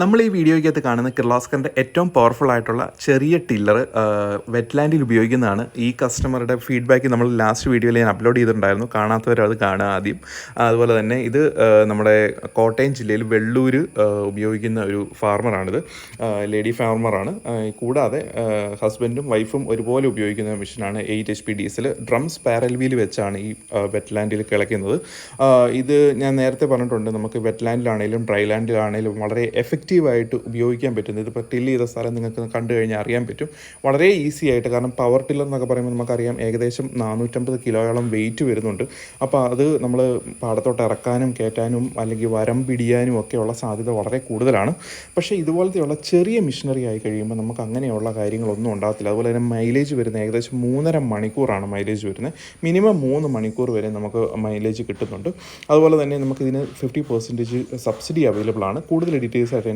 നമ്മൾ ഈ വീഡിയോയ്ക്കകത്ത് കാണുന്ന കിർലോസ്കറിൻ്റെ ഏറ്റവും പവർഫുൾ ആയിട്ടുള്ള ചെറിയ ടില്ലർ വെറ്റ്ലാൻഡിൽ ഉപയോഗിക്കുന്നതാണ്. ഈ കസ്റ്റമറുടെ ഫീഡ്ബാക്ക് നമ്മൾ ലാസ്റ്റ് വീഡിയോയിൽ ഞാൻ അപ്ലോഡ് ചെയ്തിട്ടുണ്ടായിരുന്നു. കാണാത്തവർ അത് കാണുക ആദ്യം. അതുപോലെ തന്നെ ഇത് നമ്മുടെ കോട്ടയം ജില്ലയിൽ വെള്ളൂർ ഉപയോഗിക്കുന്ന ഒരു ഫാർമറാണിത്. ലേഡി ഫാർമറാണ്. കൂടാതെ ഹസ്ബൻഡും വൈഫും ഒരുപോലെ ഉപയോഗിക്കുന്ന മെഷീനാണ് 8 HP ഡീസൽ. ഡ്രം സ്പാരൽ വീൽ വെച്ചാണ് ഈ വെറ്റ്ലാൻഡിൽ കിളയ്ക്കുന്നത്. ഇത് ഞാൻ നേരത്തെ പറഞ്ഞിട്ടുണ്ട്, നമുക്ക് വെറ്റ്ലാൻഡിലാണെങ്കിലും ഡ്രൈ ലാൻഡിലാണെങ്കിലും വളരെ എഫക്റ്റീവായിട്ട് ഉപയോഗിക്കാൻ പറ്റുന്നത്. ഇതിപ്പോൾ ടില്ല് ചെയ്ത സ്ഥലം നിങ്ങൾക്ക് കണ്ടു കഴിഞ്ഞാൽ അറിയാൻ പറ്റും. വളരെ ഈസി ആയിട്ട്, കാരണം പവർ ടില്ലർ എന്നൊക്കെ പറയുമ്പോൾ നമുക്കറിയാം ഏകദേശം 450 കിലോയോളം വെയിറ്റ് വരുന്നുണ്ട്. അപ്പോൾ അത് നമ്മൾ പാടത്തോട്ട് ഇറക്കാനും കയറ്റാനും അല്ലെങ്കിൽ വരം പിടിയാനും ഒക്കെയുള്ള സാധ്യത വളരെ കൂടുതലാണ്. പക്ഷേ ഇതുപോലത്തെയുള്ള ചെറിയ മെഷീനറി ആയി കഴിയുമ്പോൾ നമുക്ക് അങ്ങനെയുള്ള കാര്യങ്ങളൊന്നും ഉണ്ടാകത്തില്ല. അതുപോലെ തന്നെ മൈലേജ് വരുന്നത് ഏകദേശം 3.5 മണിക്കൂറാണ് മൈലേജ് വരുന്നത്. മിനിമം 3 മണിക്കൂർ വരെ നമുക്ക് മൈലേജ് കിട്ടുന്നുണ്ട്. അതുപോലെ തന്നെ നമുക്കിതിന് 50% സബ്സിഡി അവൈലബിൾ ആണ്. കൂടുതൽ ഡീറ്റെയിൽസ് ആയിട്ട്